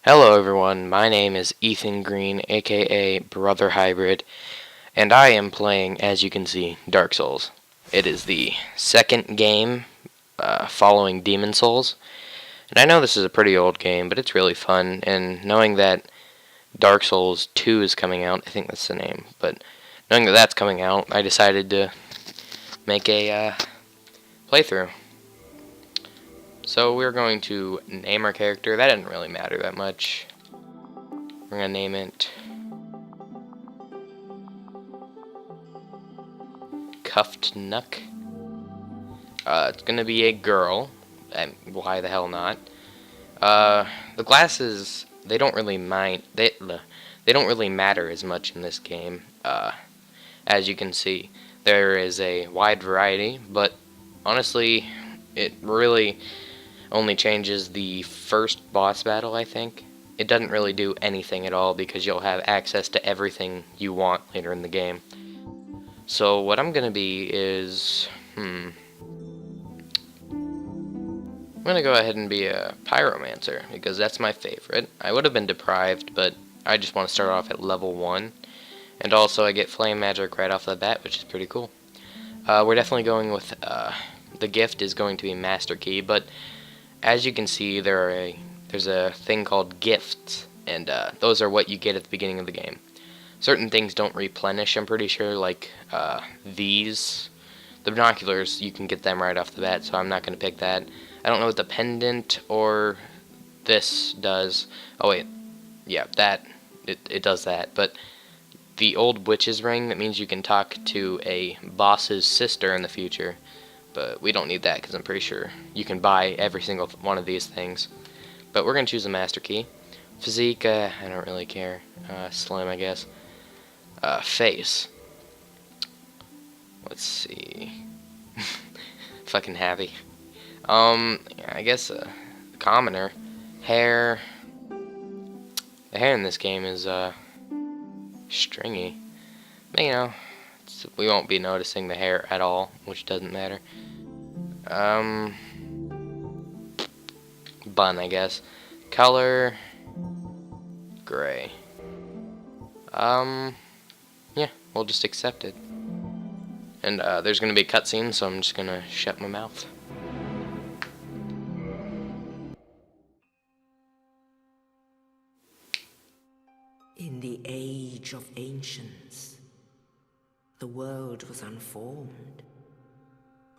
Hello everyone, my name is Ethan Green, aka Brother Hybrid, and I am playing, as you can see, Dark Souls. It is the second game following Demon Souls, and I know this is a pretty old game, but it's really fun, and knowing that Dark Souls 2 is coming out, I think that's the name, but knowing that that's coming out, I decided to make a playthrough. So we're going to name our character. That didn't really matter that much. We're going to name it Cuffed Nuck. It's going to be a girl. And why the hell not? The glasses, they don't really mind. They don't really matter as much in this game. As you can see, there is a wide variety, but honestly, it really only changes the first boss battle, I think. It doesn't really do anything at all because you'll have access to everything you want later in the game. So what I'm gonna be is, I'm gonna go ahead and be a pyromancer because that's my favorite. I would have been deprived, but I just want to start off at level 1. And also I get flame magic right off the bat, which is pretty cool. We're definitely going with, the gift is going to be Master Key, but as you can see, there's a thing called gifts, and those are what you get at the beginning of the game. Certain things don't replenish, I'm pretty sure, like these. The binoculars, you can get them right off the bat, so I'm not going to pick that. I don't know what the pendant or this does. Oh wait, yeah, it does that, but the old witch's ring, that means you can talk to a boss's sister in the future. But we don't need that because I'm pretty sure you can buy every single one of these things. But we're going to choose a Master Key. Physique, I don't really care. Slim, I guess. Face. Let's see. Fucking happy. I guess commoner. Hair. The hair in this game is stringy. But, you know, we won't be noticing the hair at all, which doesn't matter. Bun, I guess. Color, gray. Yeah, we'll just accept it. And, there's gonna be a cutscene, so I'm just gonna shut my mouth. In the age of ancients, the world was unformed,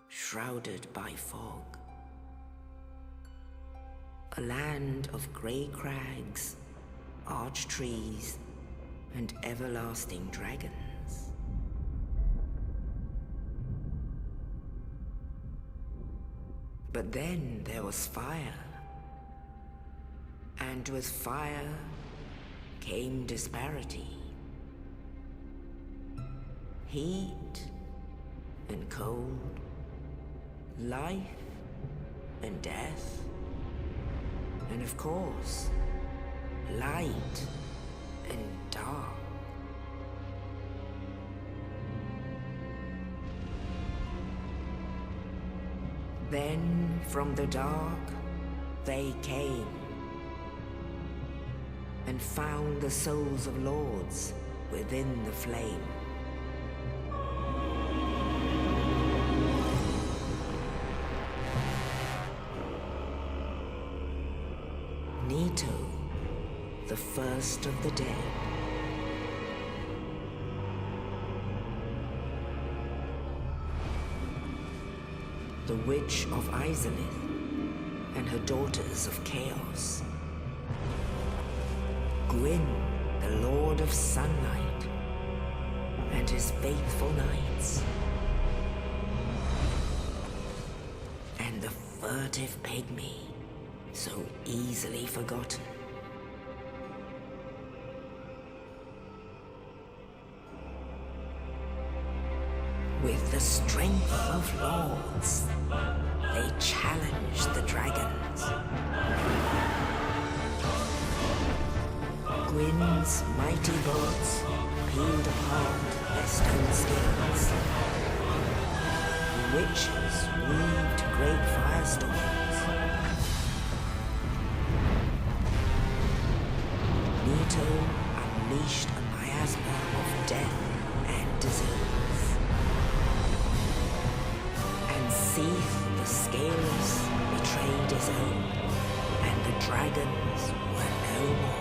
shrouded by fog. A land of grey crags, arch trees, and everlasting dragons. But then there was fire, and with fire came disparity. Heat and cold, life and death, and of course, light and dark. Then from the dark they came and found the souls of lords within the flame. Nito, the first of the dead. The Witch of Izalith and her daughters of Chaos. Gwyn, the Lord of Sunlight, and his faithful knights. And the furtive pygmy, so easily forgotten. With the strength of lords, they challenged the dragons. Gwyn's mighty bolts peeled apart their stone skins. The witches weaved great firestorms. grotto unleashed a miasma of death and disease. And Seath the Scaleless betrayed his own, and the dragons were no more.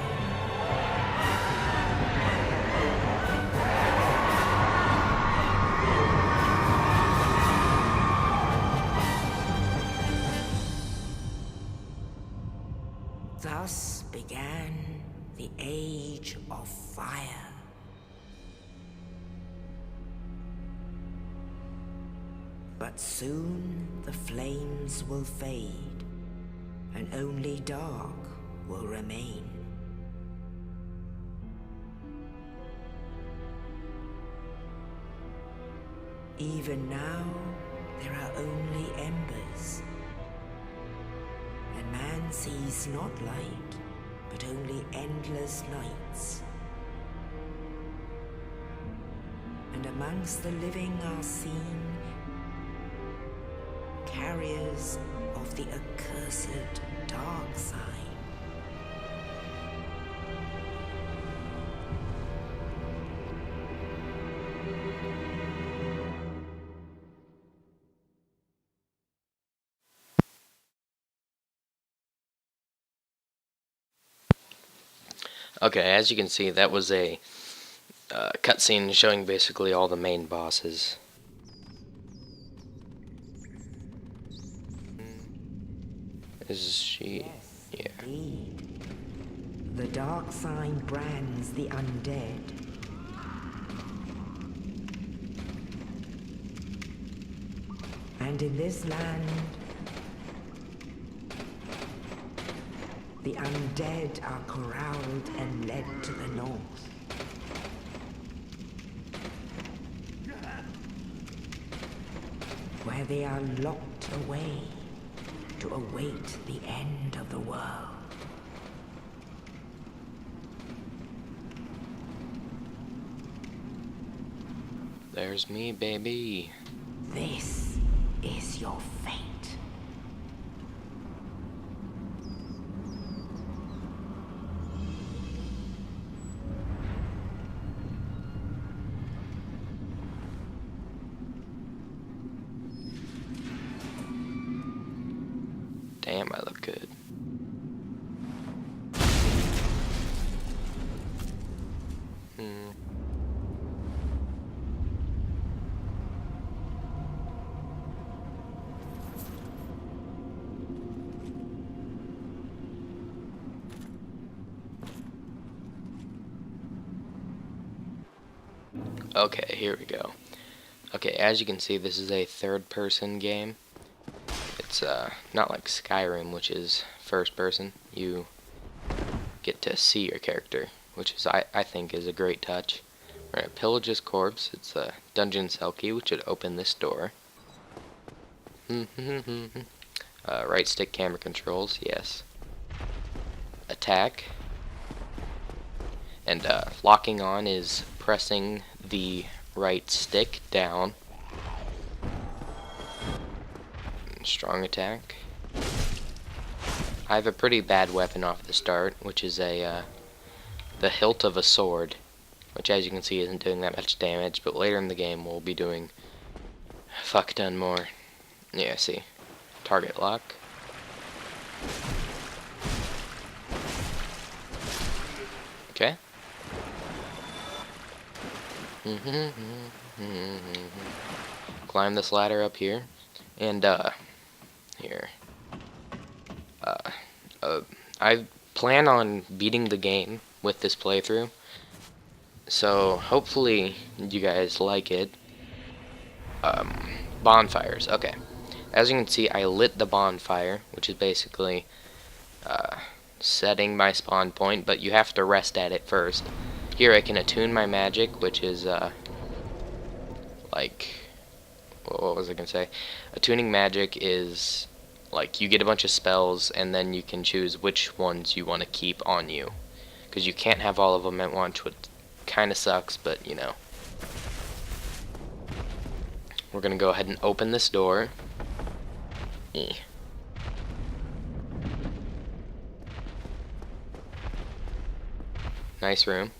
Thus began the Age of Fire. But soon the flames will fade, and only dark will remain. Even now, there are only embers. And man sees not light, but only endless nights. And amongst the living are seen carriers of the accursed dark side. Okay, as you can see, that was a cutscene showing basically all the main bosses. Is she? Yes, Yeah. indeed. The dark sign brands the undead. And in this land, the undead are corralled and led to the north. Where they are locked away to await the end of the world. There's me, baby. This is your fate. Damn, I look good. Okay, here we go. Okay, as you can see, this is a third-person game. It's not like Skyrim, which is first person. You get to see your character, which is I think is a great touch. We're gonna pillage his corpse. It's a dungeon cell key, which would open this door. Right stick camera controls, yes. Attack. And locking on is pressing the right stick down. Strong attack. I have a pretty bad weapon off the start, which is the hilt of a sword, which as you can see isn't doing that much damage, but later in the game we'll be doing a fuck ton more. Yeah, see. Target lock. Okay. Climb this ladder up here, and here. I plan on beating the game with this playthrough, so hopefully you guys like it. Bonfires. Okay. As you can see, I lit the bonfire, which is basically setting my spawn point, but you have to rest at it first. Here I can attune my magic, which is like, what was I gonna say? Attuning magic is like you get a bunch of spells and then you can choose which ones you want to keep on you, because you can't have all of them at once, which kind of sucks, but you know. We're gonna go ahead and open this door. Nice room.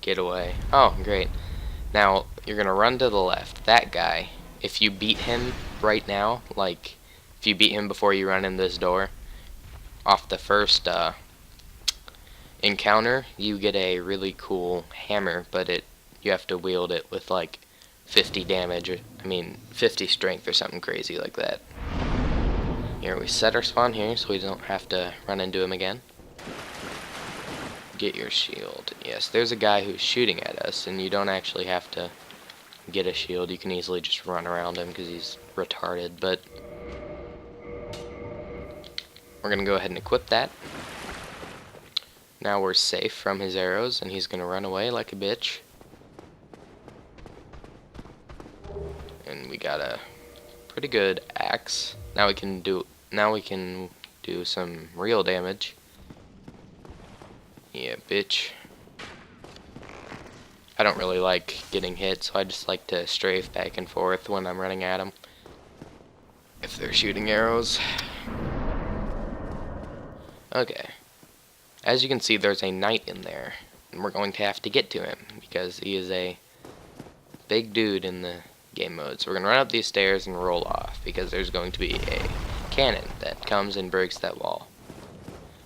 Get away. Oh, great. Now, you're gonna run to the left. That guy, if you beat him right now, like, if you beat him before you run in this door, off the first, encounter, you get a really cool hammer, but you have to wield it with, like, 50 damage, or, 50 strength or something crazy like that. Here, we set our spawn here so we don't have to run into him again. Get your shield. Yes, there's a guy who's shooting at us, and you don't actually have to get a shield. You can easily just run around him because he's retarded, but we're going to go ahead and equip that. Now we're safe from his arrows, and he's going to run away like a bitch. And we got a pretty good axe. Now we can do some real damage. Yeah, bitch. I don't really like getting hit, so I just like to strafe back and forth when I'm running at them. If they're shooting arrows. Okay. As you can see, there's a knight in there, and we're going to have to get to him because he is a big dude in the game mode. So we're going to run up these stairs and roll off because there's going to be a cannon that comes and breaks that wall.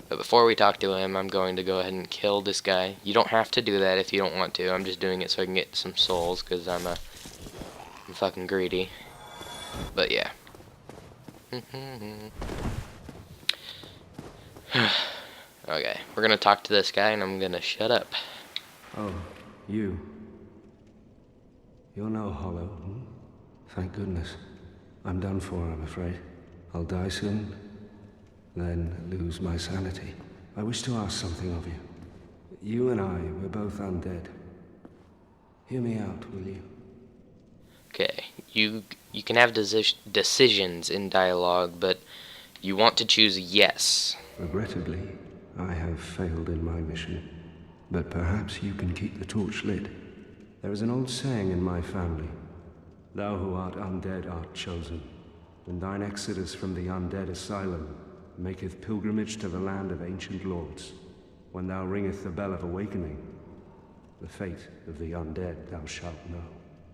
But before we talk to him, I'm going to go ahead and kill this guy. You don't have to do that if you don't want to. I'm just doing it so I can get some souls because I'm fucking greedy. But yeah. Okay, we're gonna talk to this guy and I'm gonna shut up. Oh, you. You're no hollow, hmm? Thank goodness. I'm done for, I'm afraid. I'll die soon, then lose my sanity. I wish to ask something of you. You and I, we're both undead. Hear me out, will you? Okay, you can have decisions in dialogue, but you want to choose yes. Regrettably, I have failed in my mission. But perhaps you can keep the torch lit. There is an old saying in my family. Thou who art undead art chosen. When thine exodus from the undead asylum maketh pilgrimage to the land of ancient lords. When thou ringeth the bell of awakening, the fate of the undead thou shalt know.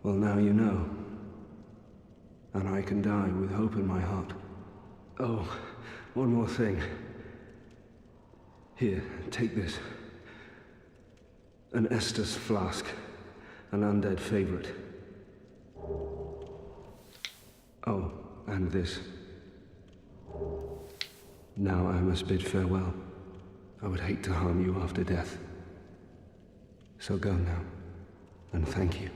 Well, now you know. And I can die with hope in my heart. Oh, one more thing. Here, take this. An Estus flask. An undead favorite. Oh, and this. Now I must bid farewell. I would hate to harm you after death. So go now, and thank you.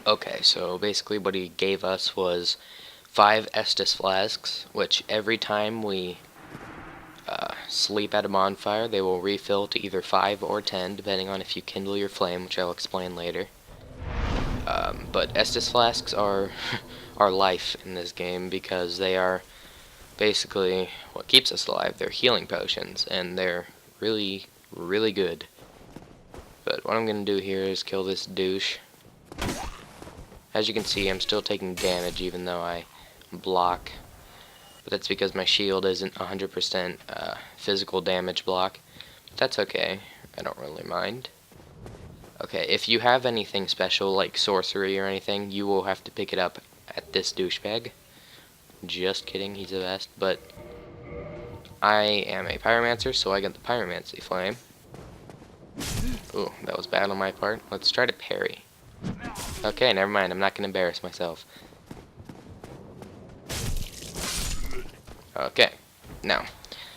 Okay, so basically what he gave us was 5 Estus flasks, which every time we sleep at a bonfire, they will refill to either 5 or 10, depending on if you kindle your flame, which I'll explain later. But Estus flasks are our life in this game because they are basically what keeps us alive. They're healing potions, and they're really, really good. But what I'm going to do here is kill this douche. As you can see, I'm still taking damage even though I block. But that's because my shield isn't 100% physical damage block. But that's okay. I don't really mind. Okay, if you have anything special like sorcery or anything, you will have to pick it up at this douchebag. Just kidding, he's the best. But I am a pyromancer, so I get the pyromancy flame. Ooh, that was bad on my part. Let's try to parry. Okay, never mind. I'm not going to embarrass myself. Okay, now,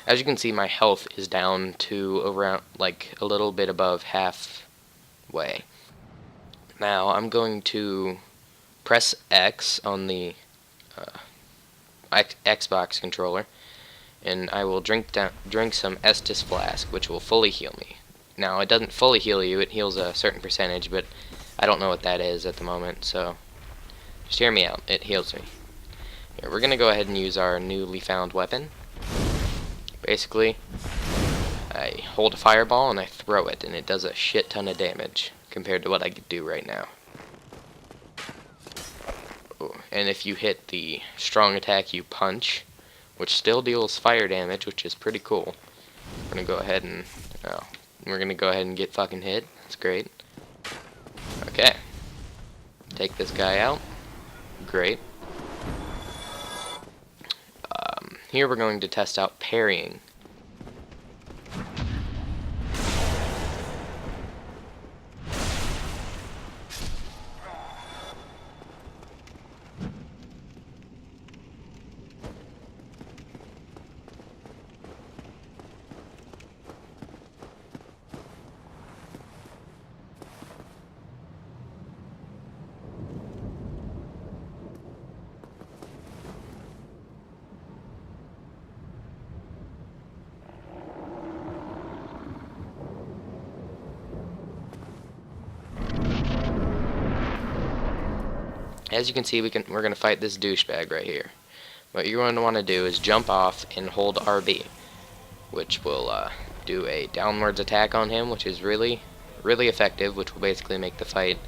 as you can see, my health is down to around, like, a little bit above halfway. Now, I'm going to press X on the Xbox controller, and I will drink some Estus Flask, which will fully heal me. Now, it doesn't fully heal you, it heals a certain percentage, but I don't know what that is at the moment, so just hear me out. It heals me. Here, we're going to go ahead and use our newly found weapon. Basically, I hold a fireball and I throw it, and it does a shit ton of damage compared to what I could do right now. Ooh, and if you hit the strong attack, you punch, which still deals fire damage, which is pretty cool. I'm going to go ahead and Oh, we're gonna go ahead and get fucking hit. That's great. Okay. Take this guy out. Great. Here we're going to test out parrying. As you can see, we're going to fight this douchebag right here. What you're going to want to do is jump off and hold RB, which will do a downwards attack on him, which is really effective, which will basically make the fight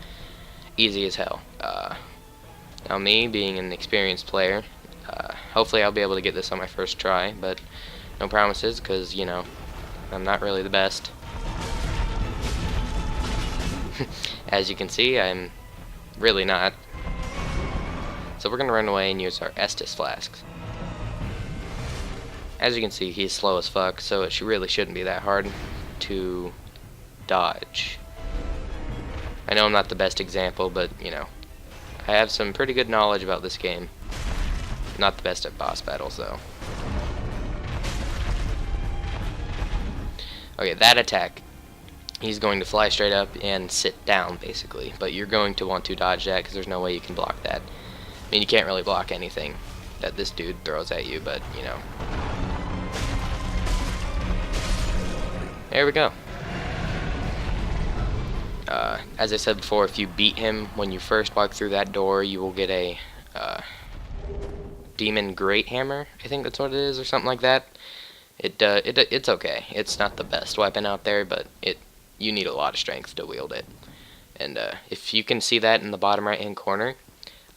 easy as hell. Now me, being an experienced player, hopefully I'll be able to get this on my first try, but no promises, because, you know, I'm not really the best. As you can see, I'm really not. So we're going to run away and use our Estus flasks. As you can see, he's slow as fuck, so it really shouldn't be that hard to dodge. I know I'm not the best example, but, you know, I have some pretty good knowledge about this game. Not the best at boss battles, though. Okay, that attack, he's going to fly straight up and sit down, basically. But you're going to want to dodge that, because there's no way you can block that. I mean, you can't really block anything that this dude throws at you, but, you know. There we go. As I said before, if you beat him when you first walk through that door, you will get a Demon Great Hammer. I think that's what it is, or something like that. It's okay. It's not the best weapon out there, but you need a lot of strength to wield it. And if you can see that in the bottom right-hand corner,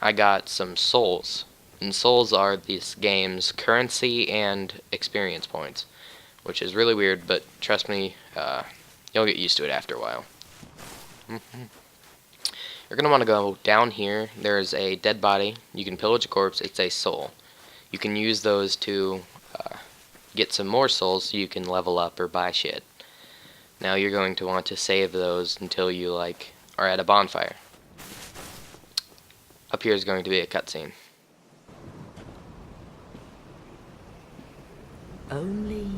I got some souls. And souls are this game's currency and experience points, which is really weird, but trust me, you'll get used to it after a while. You're going to want to go down here. There's a dead body. You can pillage a corpse. It's a soul. You can use those to get some more souls so you can level up or buy shit. Now you're going to want to save those until you are at a bonfire. Up here is going to be a cutscene. Only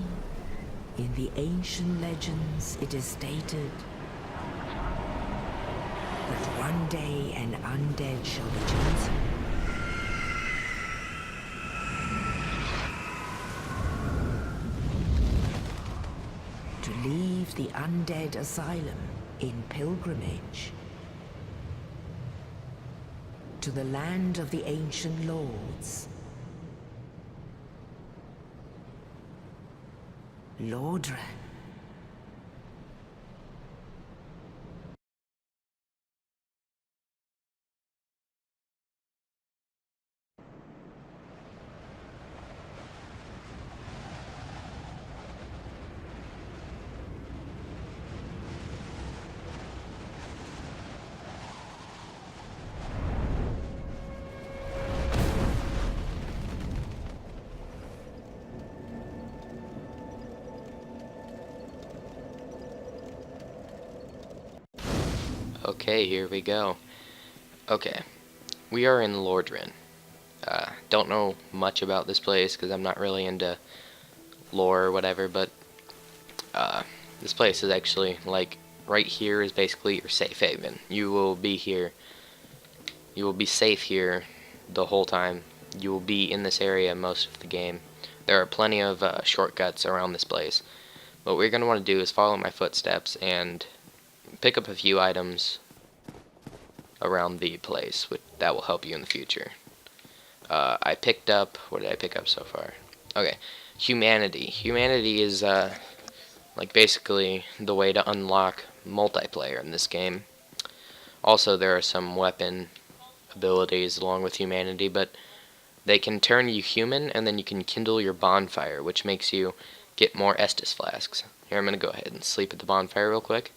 in the ancient legends it is stated that one day an undead shall be chosen. To leave the undead asylum in pilgrimage to the land of the ancient lords. Lordran. Okay, here we go. Okay, we are in Lordran. Don't know much about this place because I'm not really into lore or whatever, but this place is actually, right here is basically your safe haven. You will be here. You will be safe here the whole time. You will be in this area most of the game. There are plenty of shortcuts around this place. What we're going to want to do is follow my footsteps and pick up a few items around the place that will help you in the future. I picked up, what did I pick up so far? Okay, humanity. Humanity is basically the way to unlock multiplayer in this game. Also, there are some weapon abilities along with humanity, but they can turn you human, and then you can kindle your bonfire, which makes you get more Estus flasks. Here, I'm going to go ahead and sleep at the bonfire real quick.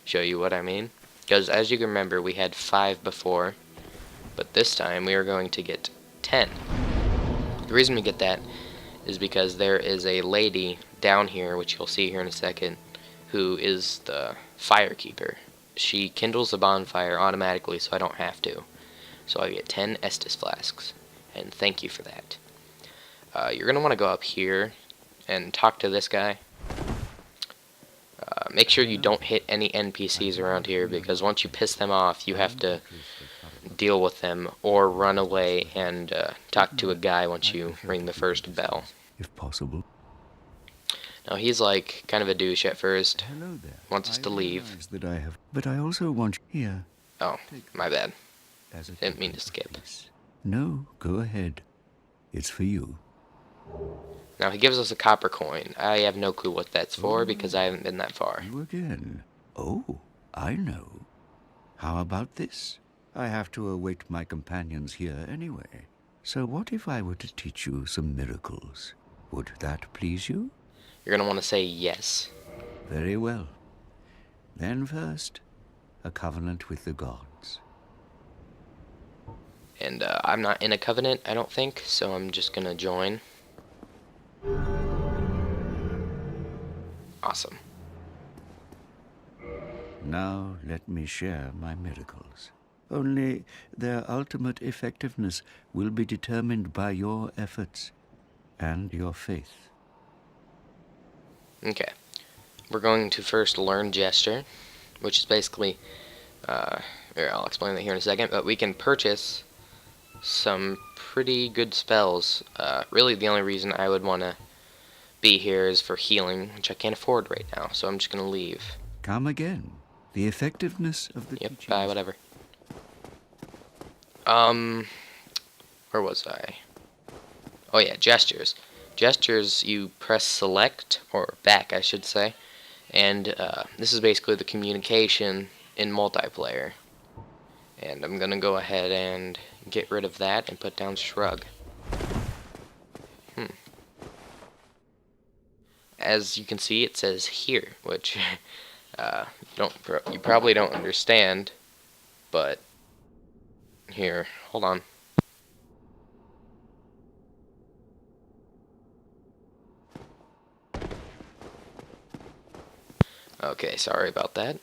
Show you what I mean. Because as you can remember, we had 5 before. But this time, we are going to get 10. The reason we get that is because there is a lady down here, which you'll see here in a second, who is the firekeeper. She kindles the bonfire automatically, so I don't have to. So I get 10 Estus flasks. And thank you for that. You're going to want to go up here and talk to this guy. Make sure you don't hit any NPCs around here, because once you piss them off, you have to deal with them or run away and talk to a guy once you ring the first bell. If possible. Now he's like kind of a douche at first, Hello there. wants us to leave. realize that I have, but I also want here. Oh, my bad. As a Didn't mean to skip. No, go ahead. It's for you. Now he gives us a copper coin. I have no clue what that's for because I haven't been that far. You again. Oh, I know. How about this? I have to await my companions here anyway. So what if I were to teach you some miracles? Would that please you? You're going to want to say yes. Very well. Then first, a covenant with the gods. And I'm not in a covenant, I don't think, so I'm just going to join. Awesome. Now let me share my miracles. Only their ultimate effectiveness will be determined by your efforts and your faith. Okay. We're going to first learn gesture, which is basically, here, I'll explain that here in a second, but we can purchase some pretty good spells. Really the only reason I would want to be here is for healing, which I can't afford right now, so I'm just going to leave. Come again. The effectiveness of the Yep, teachings. bye, whatever. Where was I? Oh yeah, gestures. Gestures, you press select, or back I should say, and this is basically the communication in multiplayer. And I'm gonna go ahead and get rid of that and put down shrug. As you can see, it says here, which you probably don't understand, but here, hold on. Okay, sorry about that.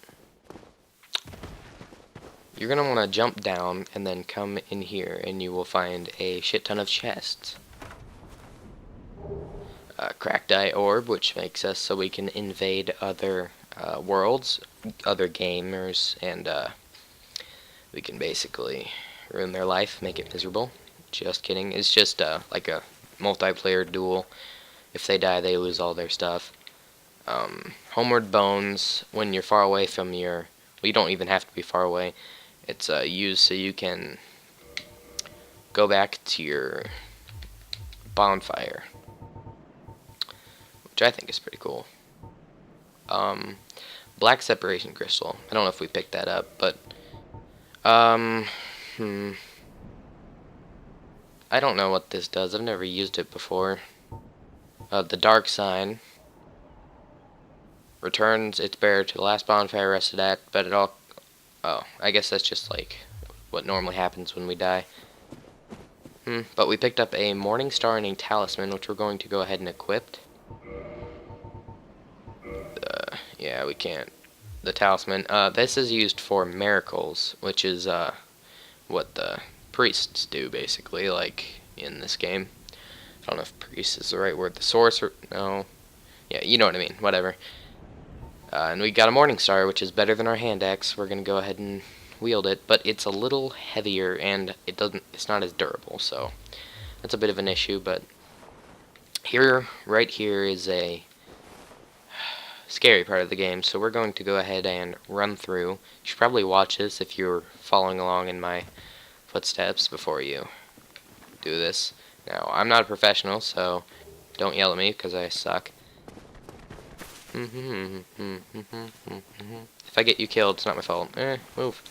You're going to want to jump down and then come in here and you will find a shit ton of chests. Cracked eye orb, which makes us so we can invade other worlds, other gamers, and we can basically ruin their life, make it miserable. Just kidding. It's just like a multiplayer duel. If they die, they lose all their stuff. Homeward bones, when you're far away from your... Well, you don't even have to be far away. It's used so you can go back to your bonfire, which I think is pretty cool. Black separation crystal. I don't know if we picked that up, but I don't know what this does. I've never used it before. The dark sign returns its bearer to the last bonfire rested at, but it all... Oh, I guess that's just like what normally happens when we die. But we picked up a Morning Star and a Talisman, which we're going to go ahead and equip. Yeah, we can't. The Talisman. This is used for miracles, which is what the priests do, basically, like in this game. I don't know if priest is the right word. The sorcerer... No. Yeah, you know what I mean. Whatever. And we got a Morning Star, which is better than our hand axe. We're going to go ahead and wield it, but it's a little heavier and it's not as durable, so that's a bit of an issue. But right here is a scary part of the game, so we're going to go ahead and run through. You should probably watch this if you're following along in my footsteps before you do this. Now, I'm not a professional, so don't yell at me because I suck. If I get you killed, it's not my fault. Move.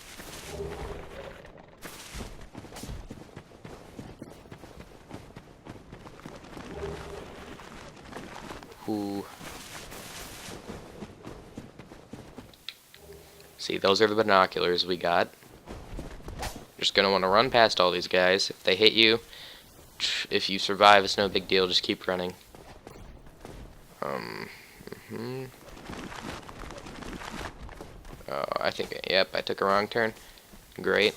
Ooh. See, those are the binoculars we got. Just gonna want to run past all these guys. If they hit you, if you survive, it's no big deal. Just keep running. I think, yep, I took a wrong turn. Great.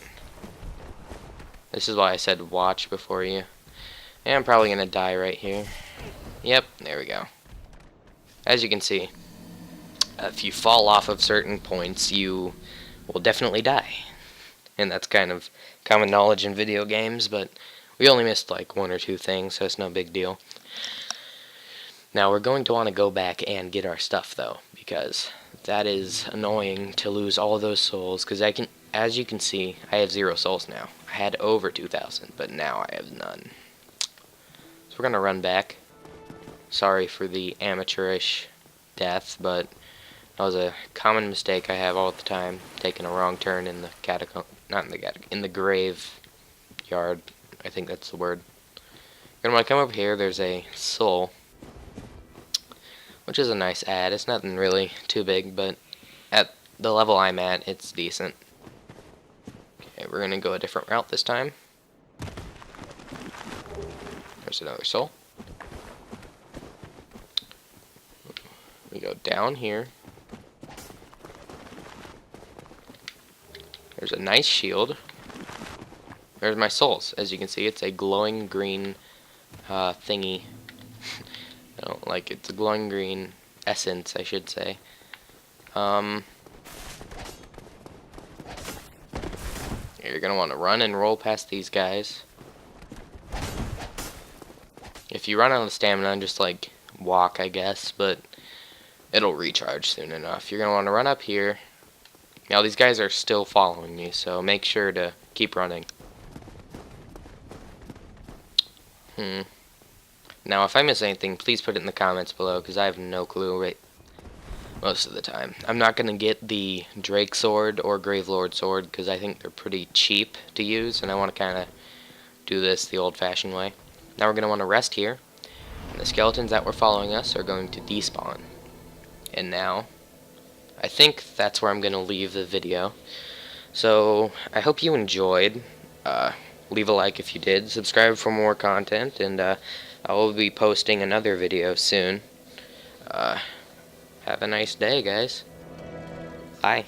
This is why I said watch before you. And I'm probably gonna die right here. Yep, there we go. As you can see, if you fall off of certain points, you will definitely die. And that's kind of common knowledge in video games, but we only missed like one or two things, so it's no big deal. Now we're going to want to go back and get our stuff though, because that is annoying to lose all of those souls, because as you can see, I have 0 souls now. I had over 2,000, but now I have none. So we're gonna run back. Sorry for the amateurish death, but that was a common mistake I have all the time, taking a wrong turn in the catacomb, not in the catacomb, in the graveyard. I think that's the word. You're gonna want to come over here. There's a soul, which is a nice add. It's nothing really too big, but at the level I'm at, it's decent. Okay, we're gonna go a different route this time. There's another soul. We go down here. There's a nice shield. There's my souls. As you can see, it's a glowing green thingy. I don't like it. It's a glowing green essence, I should say. You're gonna want to run and roll past these guys. If you run out of stamina, just like walk, I guess, but it'll recharge soon enough. You're gonna want to run up here. Now these guys are still following you, so make sure to keep running. Now if I miss anything, please put it in the comments below, because I have no clue right most of the time. I'm not gonna get the Drake sword or Gravelord sword, because I think they're pretty cheap to use, and I want to kind of do this the old-fashioned way. Now we're gonna want to rest here, and the skeletons that were following us are going to despawn. And now I think that's where I'm going to leave the video. So I hope you enjoyed. Leave a like if you did. Subscribe for more content, and I will be posting another video soon. Have a nice day, guys. Bye.